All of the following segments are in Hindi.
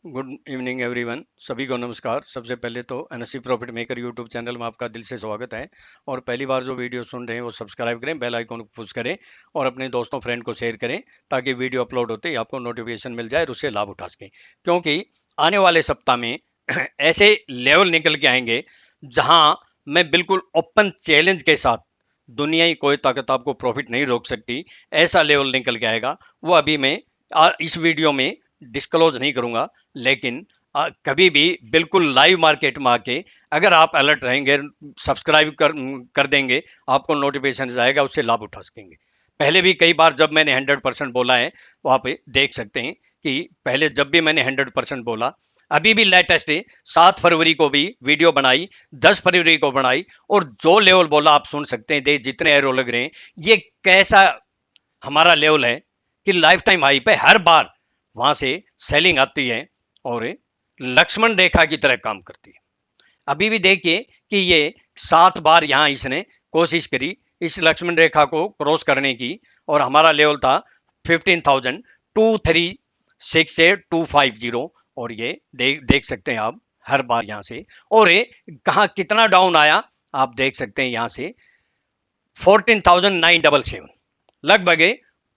Good evening everyone. सभी को नमस्कार। सबसे पहले तो NSC profit maker YouTube channel में आपका दिल से स्वागत है। और पहली बार जो वीडियो सुन रहे हैं वो सब्सक्राइब करें, बेल आइकन को पुश करें और अपने दोस्तों फ्रेंड को शेयर करें ताकि वीडियो अपलोड होते ही आपको नोटिफिकेशन मिल जाए और उससे लाभ उठा सकें। क्योंकि आने वाले सप्ताह में ऐसे लेवल निकल के आएंगे जहां मैं बिल्कुल ओपन चैलेंज के साथ, दुनिया की कोई ताकत आपको प्रॉफिट नहीं रोक सकती, ऐसा लेवल निकल के आएगा। वो अभी मैं इस वीडियो में डिस्क्लोज नहीं करूंगा, लेकिन कभी भी बिल्कुल लाइव मार्केट में आके अगर आप अलर्ट रहेंगे, सब्सक्राइब कर देंगे, आपको नोटिफिकेशन जाएगा, उससे लाभ उठा सकेंगे। पहले भी कई बार जब मैंने 100% बोला है, वहां पे देख सकते हैं कि पहले जब भी मैंने 100% बोला, अभी भी लेटेस्ट है, 7 फरवरी को भी वीडियो बनाई, 10 फरवरी को बनाई, और जो लेवल बोला आप सुन सकते हैं। देख जितने एरो लग रहे हैं, ये कैसा हमारा लेवल है कि लाइफ टाइम हाई पे हर बार वहां से सेलिंग आती है और लक्ष्मण रेखा की तरह काम करती है। अभी भी देखिए कि ये 7 बार यहां इसने कोशिश करी इस लक्ष्मण रेखा को क्रॉस करने की, और हमारा लेवल था 15,236 से 250, और ये देख सकते हैं आप हर बार यहां से। और ये कहा कितना डाउन आया आप देख सकते हैं, यहां से 14,977, लगभग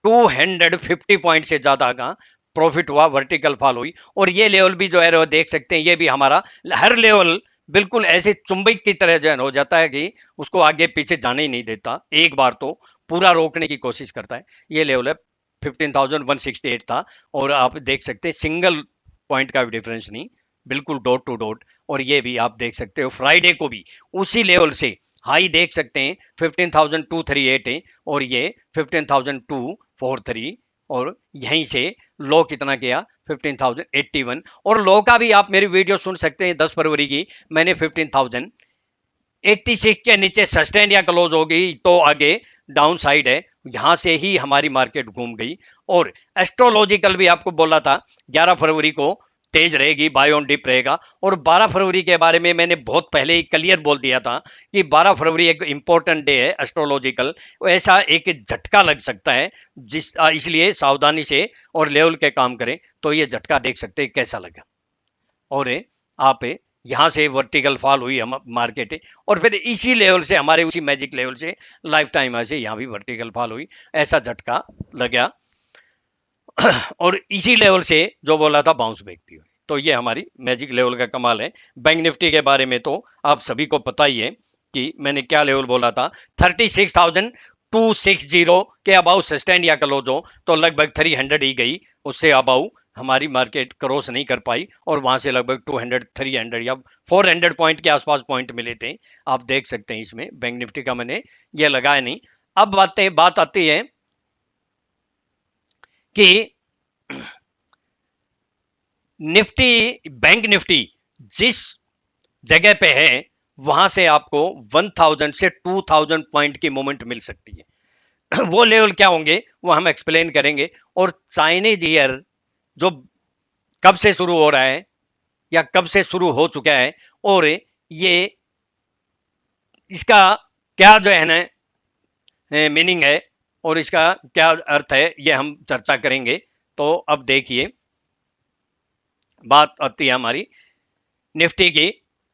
250 पॉइंट से ज्यादा का प्रॉफिट हुआ, वर्टिकल फॉल हुई। और ये लेवल भी जो है देख सकते हैं, ये भी हमारा हर लेवल बिल्कुल ऐसे चुंबक की तरह जो हो जाता है कि उसको आगे पीछे जाने ही नहीं देता, एक बार तो पूरा रोकने की कोशिश करता है। ये लेवल है 15,168 था, और आप देख सकते हैं सिंगल पॉइंट का भी डिफरेंस नहीं, बिल्कुल डॉट टू डॉट। और ये भी आप देख सकते हो फ्राइडे को भी उसी लेवल से हाई देख सकते हैं, 15,238 है, और ये 15,243, और यहीं से लो कितना गया 15,081। और लो का भी आप मेरी वीडियो सुन सकते हैं, 10 फरवरी की मैंने 15,086 के नीचे सस्टेन या क्लोज हो गई तो आगे डाउन साइड है, यहां से ही हमारी मार्केट घूम गई। और एस्ट्रोलॉजिकल भी आपको बोला था 11 फरवरी को तेज रहेगी, बाय ऑन डिप रहेगा। और 12 फरवरी के बारे में मैंने बहुत पहले ही क्लियर बोल दिया था कि 12 फरवरी एक इंपॉर्टेंट डे है एस्ट्रोलॉजिकल, ऐसा एक झटका लग सकता है, इसलिए सावधानी से और लेवल के काम करें। तो ये झटका देख सकते हैं कैसा लगा। और आप यहां से वर्टिकल फॉल हुई हम मार्केट, और फिर इसी लेवल से हमारे उसी मैजिक लेवल से लाइफ टाइम से यहां भी वर्टिकल फॉल हुई, ऐसा झटका लगा। और इसी लेवल से जो बोला था बाउंस बैक भी हुई। तो ये हमारी मैजिक लेवल का कमाल है। बैंक निफ्टी के बारे में तो आप सभी को पता ही है कि मैंने क्या लेवल बोला था, 36,260 के अबाउ सस्टेन या क्लोज हो तो लगभग 300 ही गई, उससे अबाउ हमारी मार्केट क्रॉस नहीं कर पाई, और वहां से लगभग 200 300 या 400 पॉइंट के आसपास पॉइंट मिले थे। आप देख सकते हैं इसमें बैंक निफ्टी का मैंने ये लगाया नहीं। अब बात आती है कि निफ्टी, बैंक निफ्टी जिस जगह पे है वहां से आपको 1000 से 2000 पॉइंट की मूवमेंट मिल सकती है। वो लेवल क्या होंगे वो हम एक्सप्लेन करेंगे। और चाइनीज ईयर जो कब से शुरू हो रहा है या कब से शुरू हो चुका है, और ये इसका क्या जो है ना मीनिंग है और इसका क्या अर्थ है, ये हम चर्चा करेंगे। तो अब देखिए बात आती है हमारी निफ्टी की।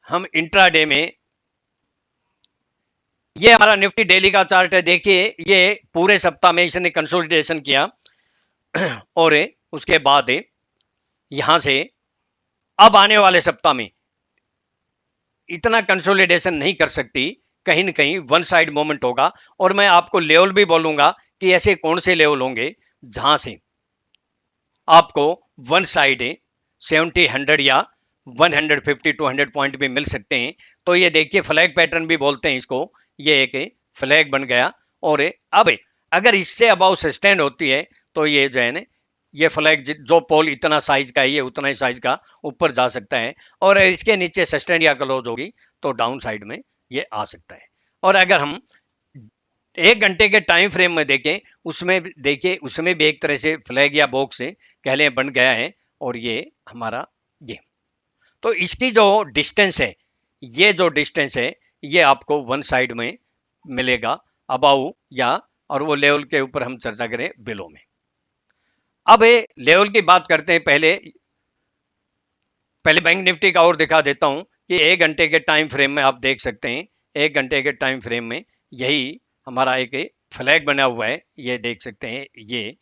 हम इंट्राडे में, ये हमारा निफ्टी डेली का चार्ट है, देखिए ये पूरे सप्ताह में इसने कंसोलिडेशन किया, और उसके बाद यहां से अब आने वाले सप्ताह में इतना कंसोलिडेशन नहीं कर सकती, कहीं ना कहीं वन साइड मोमेंट होगा। और मैं आपको लेवल भी बोलूंगा कि ऐसे कौन से लेवल होंगे जहां से आपको वन साइड 70 100 या 150 200 पॉइंट भी मिल सकते हैं। तो ये देखिए फ्लैग पैटर्न भी बोलते हैं इसको, ये एक फ्लैग बन गया। और अब अगर इससे अबाउ सस्टेन होती है तो ये जो है ना, ये फ्लैग जो पोल इतना साइज का है ये उतना ही साइज का ऊपर जा सकता है, और इसके नीचे सस्टेन या क्लोज होगी तो डाउन साइड में ये आ सकता है। और अगर हम 1 घंटे के टाइम फ्रेम में देखें, उसमें देखिए उसमें भी एक तरह से फ्लैग या बॉक्स कह लें बन गया है, और ये हमारा ये। तो इसकी जो डिस्टेंस है, ये जो डिस्टेंस है ये आपको वन साइड में मिलेगा अबाउ या, और वो लेवल के ऊपर हम चर्चा करें बिलो में। अब लेवल की बात करते हैं पहले। पहले बैंक निफ्टी का और दिखा देता हूं कि 1 घंटे के टाइम फ्रेम में आप देख सकते हैं, 1 घंटे के टाइम फ्रेम में यही हमारा एक फ्लैग बना हुआ है, ये देख सकते हैं ये।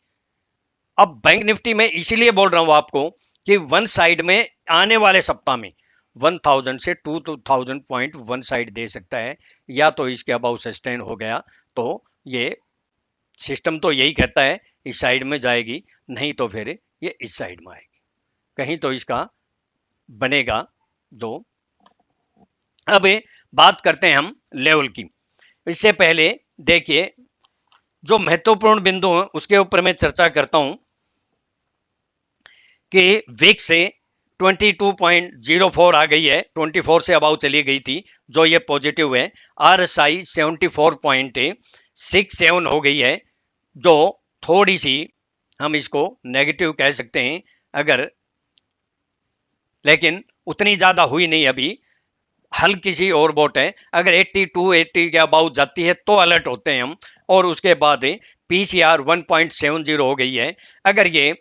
अब बैंक निफ्टी में इसीलिए बोल रहा हूं आपको कि वन साइड में आने वाले सप्ताह में 1000 से 2000 पॉइंट वन साइड दे सकता है, या तो इसके अबाउ सस्टेन हो गया तो ये सिस्टम तो यही कहता है इस साइड में जाएगी, नहीं तो फिर ये इस साइड में आएगी, कहीं तो इसका बनेगा जो। अब बात करते हैं हम लेवल की। इससे पहले देखिए जो महत्वपूर्ण बिंदु है उसके ऊपर मैं चर्चा करता हूं कि विक्स से 22.04 आ गई है, 24 से अबाउ चली गई थी जो ये पॉजिटिव है। आरएसआई 74.67 हो गई है जो थोड़ी सी हम इसको नेगेटिव कह सकते हैं, अगर लेकिन उतनी ज्यादा हुई नहीं अभी, हल्की सी और बोट है। अगर 82-80 के अबाउट जाती है तो अलर्ट होते हैं हम। और उसके बाद पीसीआर 1.70 हो गई है। अगर ये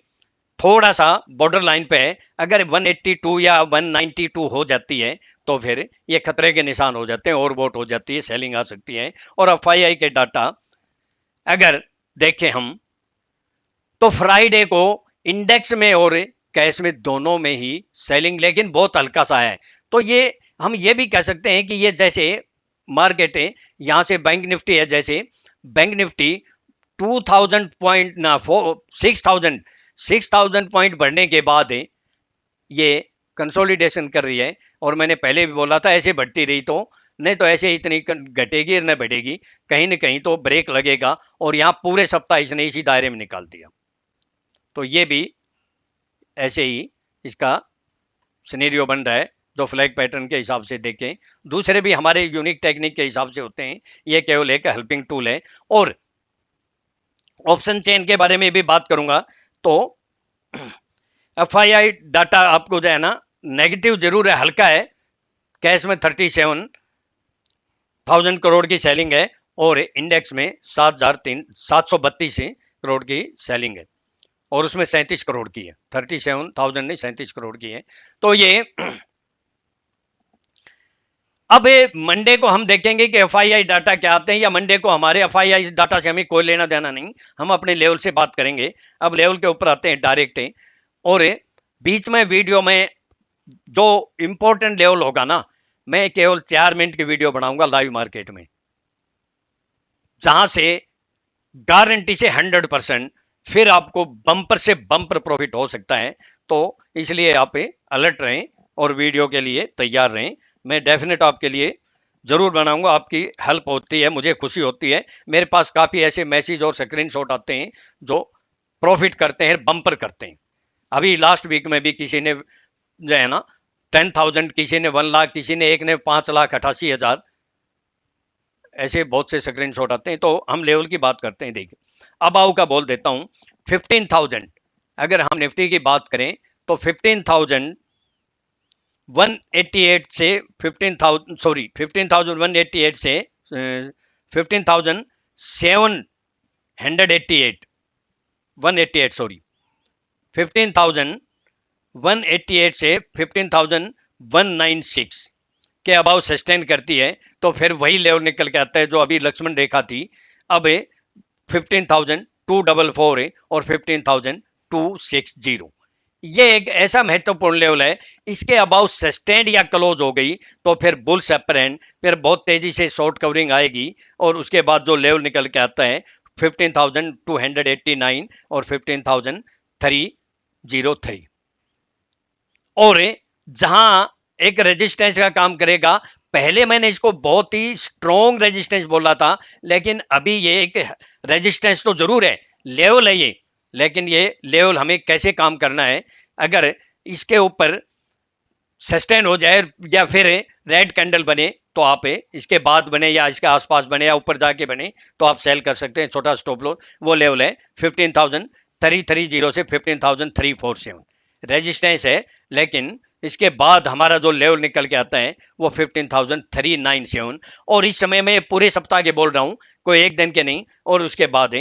थोड़ा सा बॉर्डर लाइन पे है, अगर 182 या 192 हो जाती है तो फिर ये खतरे के निशान हो जाते हैं, और बोट हो जाती है, सेलिंग आ सकती है। और एफआईआई के डाटा अगर देखें हम तो फ्राइडे को इंडेक्स में और कैश में दोनों में ही सेलिंग, लेकिन बहुत हल्का सा है। तो ये हम ये भी कह सकते हैं कि ये जैसे मार्केट है, यहां से बैंक निफ्टी है, जैसे बैंक निफ्टी 2000 पॉइंट ना 6000 पॉइंट बढ़ने के बाद ये कंसोलिडेशन कर रही है। और मैंने पहले भी बोला था ऐसे बढ़ती रही तो, नहीं तो ऐसे इतनी घटेगी न बढ़ेगी, कहीं ना कहीं तो ब्रेक लगेगा। और यहाँ पूरे सप्ताह इसने इसी दायरे में निकाल दिया, तो ये भी ऐसे ही इसका सिनेरियो बन रहा है जो फ्लैग पैटर्न के हिसाब से देखें। दूसरे भी हमारे यूनिक टेक्निक के हिसाब से होते हैं, ये केवल एक हेल्पिंग टूल है। और ऑप्शन चेन के बारे में भी बात करूंगा तो एफआईआई डाटा आपको जो है ना नेगेटिव जरूर है, हल्का है। कैश में 37,000 करोड़ की सेलिंग है और इंडेक्स में 732 करोड़ की सेलिंग है, और उसमें 37 करोड़ की है, 37,000 नहीं 37 करोड़ की है। तो ये अब मंडे को हम देखेंगे कि एफआईआई डाटा क्या आते हैं, या मंडे को हमारे एफआईआई डाटा से हमें कोई लेना देना नहीं, हम अपने लेवल से बात करेंगे। अब लेवल के ऊपर आते हैं डायरेक्ट। और बीच में वीडियो में जो इंपॉर्टेंट लेवल होगा ना, मैं केवल 4 मिनट की वीडियो बनाऊंगा लाइव मार्केट में, जहां से गारंटी से 100% फिर आपको बम्पर से बम्पर प्रॉफिट हो सकता है। तो इसलिए आप अलर्ट रहें और वीडियो के लिए तैयार रहें। मैं डेफिनेट आपके लिए जरूर बनाऊंगा, आपकी हेल्प होती है, मुझे खुशी होती है। मेरे पास काफ़ी ऐसे मैसेज और स्क्रीनशॉट आते हैं जो प्रॉफिट करते हैं, बम्पर करते हैं। अभी लास्ट वीक में भी किसी ने जो है ना 10,000, किसी ने 1 लाख, किसी ने एक ने 5,88,000, ऐसे बहुत से स्क्रीनशॉट आते हैं। तो हम लेवल की बात करते हैं। देखिए अब आओ का बोल देता हूं 15,000, अगर हम निफ्टी की बात करें तो 15,188 से 15,000 सॉरी 15,188 से 15,788 188 सॉरी 15,188 से 15,196 के अबाउ सस्टेन करती है, तो फिर वही लेवल निकल के आता है जो अभी लक्ष्मण रेखा थी। अब 15,244 और 15,260, ये एक ऐसा महत्वपूर्ण लेवल है, इसके अबाउ सस्टेन या क्लोज हो गई तो फिर बुल्स अपर एंड, फिर बहुत तेजी से शॉर्ट कवरिंग आएगी। और उसके बाद जो लेवल निकल के आता है 15,289 और 15,303, और जहां एक रेजिस्टेंस का काम करेगा। पहले मैंने इसको बहुत ही स्ट्रॉन्ग रेजिस्टेंस बोला था, लेकिन अभी ये एक रेजिस्टेंस तो जरूर है, लेवल है ये, लेकिन ये लेवल हमें कैसे काम करना है। अगर इसके ऊपर सस्टेन हो जाए या फिर रेड कैंडल बने तो आप इसके बाद बने या इसके आसपास बने या ऊपर जाके बने तो आप सेल कर सकते हैं। छोटा स्टॉप लॉस वो लेवल है 15,330 से 15,347 रेजिस्टेंस है। लेकिन इसके बाद हमारा जो लेवल निकल के आता है वो 15,397, और इस समय मैं पूरे सप्ताह के बोल रहा हूं, कोई एक दिन के नहीं। और उसके बाद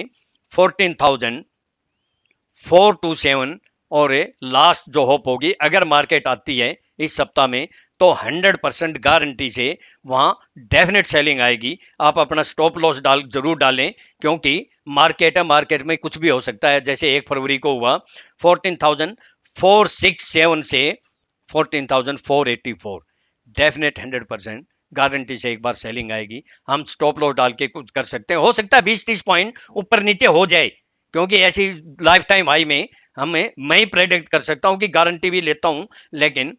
14,427 और लास्ट जो होप होगी, अगर मार्केट आती है इस सप्ताह में तो 100% गारंटी से वहां डेफिनेट सेलिंग आएगी। आप अपना स्टॉप लॉस जरूर डालें, क्योंकि मार्केट है, मार्केट में कुछ भी हो सकता है। जैसे 1 फरवरी को हुआ 14,467 से 14,484, डेफिनेट 100% गारंटी से एक बार सेलिंग आएगी। हम स्टॉप लॉस डाल के कुछ कर सकते हैं, हो सकता है 20-30 पॉइंट ऊपर नीचे हो जाए, क्योंकि ऐसी लाइफ टाइम हाई में मैं ही प्रेडिक्ट कर सकता हूं कि गारंटी भी लेता हूं, लेकिन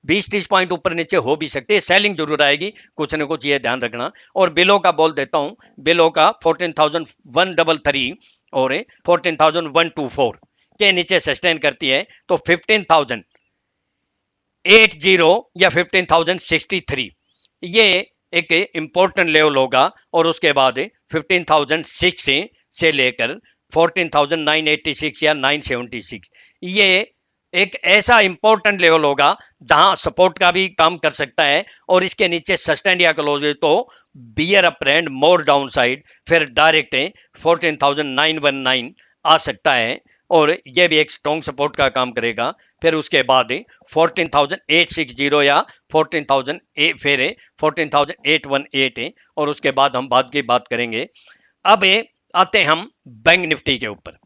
20-30 पॉइंट ऊपर नीचे हो भी सकते हैं, सेलिंग जरूर आएगी, कुछ ना कुछ ये ध्यान रखना। और बिलो का बोल देता हूं, बिलो का 14,133 और 14,124 के नीचे सस्टेन करती है तो 15,080 या 15,063 ये एक इंपॉर्टेंट लेवल होगा। और उसके बाद 15,006 से लेकर 14,986 या 976 ये एक ऐसा इंपॉर्टेंट लेवल होगा जहां सपोर्ट का भी काम कर सकता है। और इसके नीचे सस्टेन या क्लोज तो बियर अप ट्रेंड, मोर डाउन साइड, फिर डायरेक्ट 14,919 आ सकता है और ये भी एक स्ट्रॉन्ग सपोर्ट का काम करेगा। फिर उसके बाद 14,860 या 14,000 फिर 14,818 और उसके बाद हम बाद की बात करेंगे। अब आते हैं हम बैंक निफ्टी के ऊपर।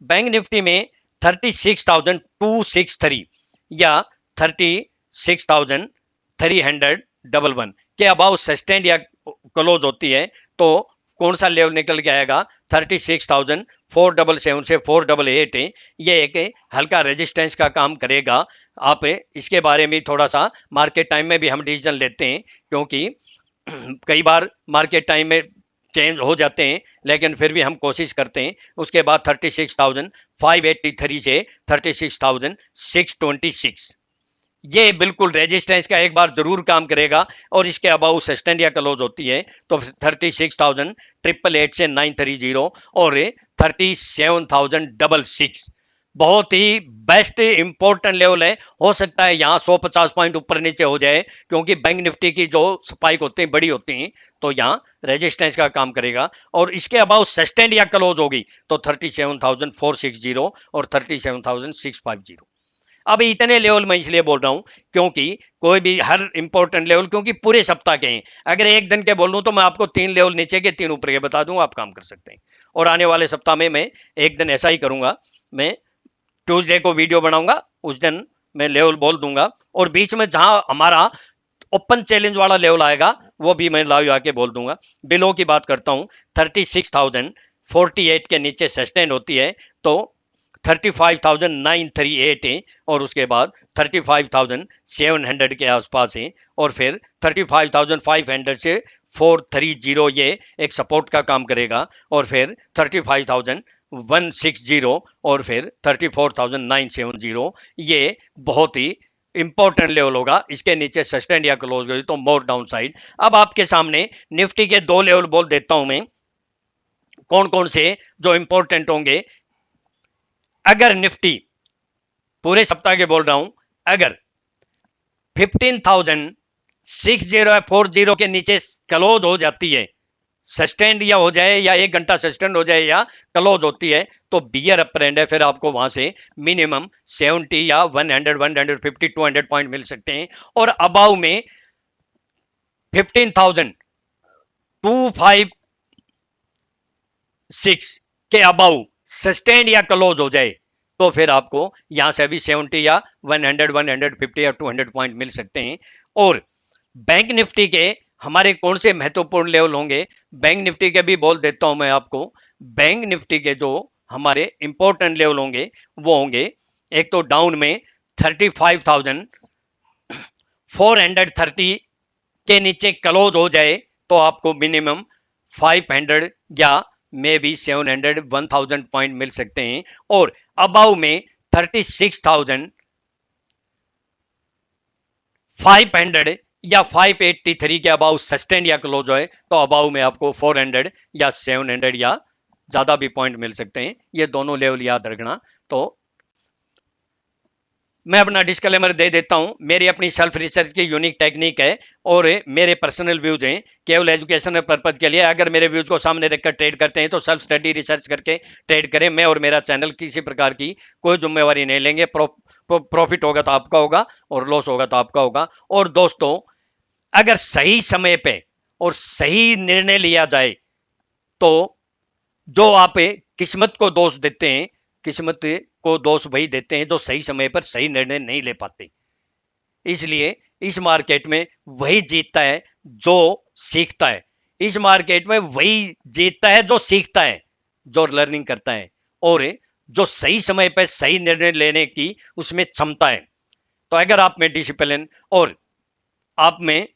बैंक निफ्टी में 36,263 या 36,311 के अबाउ सस्टेन या क्लोज होती है तो कौन सा लेवल निकल के आएगा? 36,477 से 488 ये एक हल्का रेजिस्टेंस का काम करेगा। आप इसके बारे में थोड़ा सा मार्केट टाइम में भी हम डिसीजन लेते हैं, क्योंकि कई बार मार्केट टाइम में चेंज हो जाते हैं, लेकिन फिर भी हम कोशिश करते हैं। उसके बाद 36,583 से 36,626 ये बिल्कुल रेजिस्टेंस का एक बार जरूर काम करेगा। और इसके अबाउ सस्टेन या क्लोज होती है तो 36,888 से 930 और 37,066 बहुत ही बेस्ट इंपॉर्टेंट लेवल है। हो सकता है यहाँ 150 पॉइंट ऊपर नीचे हो जाए, क्योंकि बैंक निफ्टी की जो स्पाइक होती है बड़ी होती हैं, तो यहाँ रेजिस्टेंस का काम करेगा। और इसके अबाउ सस्टेन या क्लोज होगी तो 37,460 और 37,650। अब इतने लेवल मैं इसलिए बोल रहा हूं क्योंकि कोई भी हर इंपॉर्टेंट लेवल, क्योंकि पूरे सप्ताह के हैं, अगर एक दिन के बोल दूं तो मैं आपको 3 लेवल नीचे के 3 ऊपर के बता दूं, आप काम कर सकते हैं। और आने वाले सप्ताह में मैं एक दिन ऐसा ही करूंगा, मैं ट्यूसडे को वीडियो बनाऊंगा, उस दिन मैं लेवल बोल दूंगा और बीच में जहां हमारा ओपन चैलेंज वाला लेवल आएगा वो भी मैं लाइव आके बोल दूंगा। बिलो की बात करता हूं, 36,048 के नीचे सस्टेन होती है तो 35,938 है और उसके बाद 35,700 के आसपास है और फिर 35,500 से 430 ये एक सपोर्ट का काम करेगा और फिर 35,160 और फिर 34,970 ये बहुत ही इंपॉर्टेंट लेवल होगा। इसके नीचे सस्टेन या क्लोज गई तो मोर डाउन साइड। अब आपके सामने निफ्टी के 2 लेवल बोल देता हूं मैं, कौन कौन से जो इंपॉर्टेंट होंगे। अगर निफ्टी पूरे सप्ताह के बोल रहा हूं, अगर 15,640 के नीचे क्लोज हो जाती है, सस्टेंड या हो जाए या 1 घंटा सस्टेंड हो जाए या क्लोज होती है तो बियर अप ट्रेंड है। फिर आपको वहां से मिनिमम 70 या 100, 150, 200 पॉइंट मिल सकते हैं। और अबाउ में 15,256 के अबाउ सस्टेन या क्लोज हो जाए तो फिर आपको यहां से भी 70 या 100, 150 या 200 पॉइंट मिल सकते हैं। और बैंक निफ्टी के हमारे कौन से महत्वपूर्ण लेवल होंगे, बैंक निफ्टी के भी बोल देता हूं मैं आपको। बैंक निफ्टी के जो हमारे इंपॉर्टेंट लेवल होंगे वो होंगे, एक तो डाउन में 35,430 के नीचे क्लोज हो जाए तो आपको मिनिमम 500 या मे बी 700, 1000 पॉइंट मिल सकते हैं। और अबाउ में 36,500 या 583 के अबाउ सस्टेन या क्लोज है तो अबाउ में आपको 400 या 700 या ज्यादा भी पॉइंट मिल सकते हैं। ये दोनों लेवल याद रखना। तो मैं अपना डिस्क्लेमर दे देता हूं, मेरी अपनी सेल्फ रिसर्च की यूनिक टेक्निक है और मेरे पर्सनल व्यूज हैं, केवल एजुकेशनल पर्पज के लिए। अगर मेरे व्यूज को सामने रखकर ट्रेड करते हैं तो सेल्फ स्टडी रिसर्च करके ट्रेड करें। मैं और मेरा चैनल किसी प्रकार की कोई जिम्मेवारी नहीं लेंगे। प्रॉफिट होगा तो आपका होगा और लॉस होगा तो आपका होगा। और दोस्तों, अगर सही समय पे और सही निर्णय लिया जाए तो जो आप किस्मत को दोष देते हैं, किस्मत को दोष वही देते हैं जो सही समय पर सही निर्णय नहीं ले पाते। इसलिए इस मार्केट में वही जीतता है जो सीखता है। इस मार्केट में वही जीतता है जो सीखता है, जो लर्निंग करता है और जो सही समय पर सही निर्णय लेने की उसमें क्षमता है। तो अगर आप में डिसिप्लिन और आप में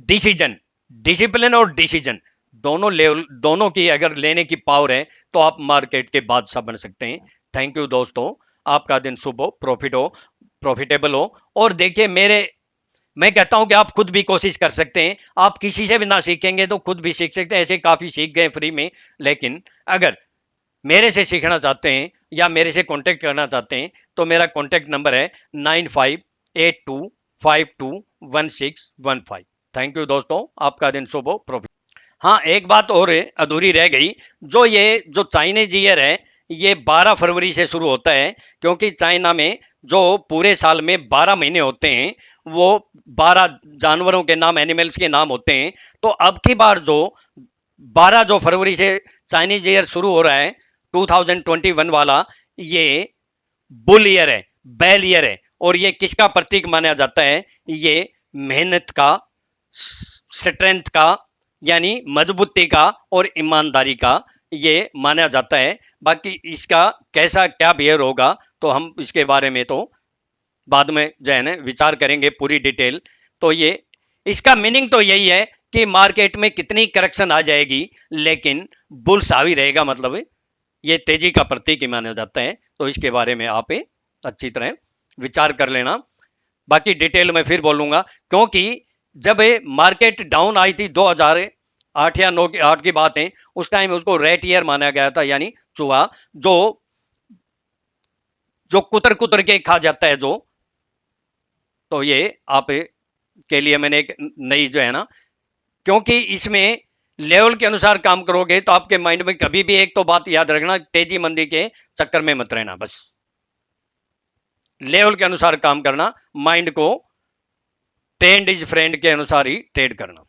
डिसीजन, डिसिप्लिन और डिसीजन दोनों लेवल, दोनों की अगर लेने की पावर है तो आप मार्केट के बादशाह बन सकते हैं। थैंक यू दोस्तों, आपका दिन शुभ हो, प्रॉफिटेबल हो। और देखिए, मैं कहता हूं कि आप खुद भी कोशिश कर सकते हैं। आप किसी से भी ना सीखेंगे तो खुद भी सीख सकते हैं, ऐसे काफी सीख गए फ्री में। लेकिन अगर मेरे से सीखना चाहते हैं या मेरे से कांटेक्ट करना चाहते हैं तो मेरा कांटेक्ट नंबर है 9582521615। थैंक यू दोस्तों, आपका दिन शुभ हो, प्रॉफिट। हाँ, एक बात और अधूरी रह गई। जो चाइनीज ईयर है ये 12 फरवरी से शुरू होता है, क्योंकि चाइना में जो पूरे साल में 12 महीने होते हैं वो 12 जानवरों के नाम, एनिमल्स के नाम होते हैं। तो अब की बार जो 12 जो फरवरी से चाइनीज ईयर शुरू हो रहा है 2021 वाला, ये बुल ईयर है, बैल ईयर है। और ये किसका प्रतीक माना जाता है? ये मेहनत का, स्ट्रेंथ का, यानी मजबूती का और ईमानदारी का ये माना जाता है। बाकी इसका कैसा क्या बिहेव होगा तो हम इसके बारे में तो बाद में जो है ना विचार करेंगे पूरी डिटेल। तो ये इसका मीनिंग तो यही है कि मार्केट में कितनी करेक्शन आ जाएगी लेकिन बुल्स हावी रहेगा, मतलब ये तेजी का प्रतीक ही माना जाता है। तो इसके बारे में आप अच्छी तरह विचार कर लेना। बाकी डिटेल में फिर बोलूंगा, क्योंकि जब मार्केट डाउन आई थी 2008 या 9 की 8 की बात है, उस टाइम उसको रेट ईयर माना गया था, यानी चूहा जो जो कुतर कुतर के खा जाता है जो। तो ये आप के लिए मैंने एक नई जो है ना, क्योंकि इसमें लेवल के अनुसार काम करोगे तो आपके माइंड में कभी भी एक तो बात याद रखना, तेजी मंदी के चक्कर में मत रहना। बस लेवल के अनुसार काम करना, माइंड को ट्रेंड इज फ्रेंड के अनुसार ही ट्रेड करना।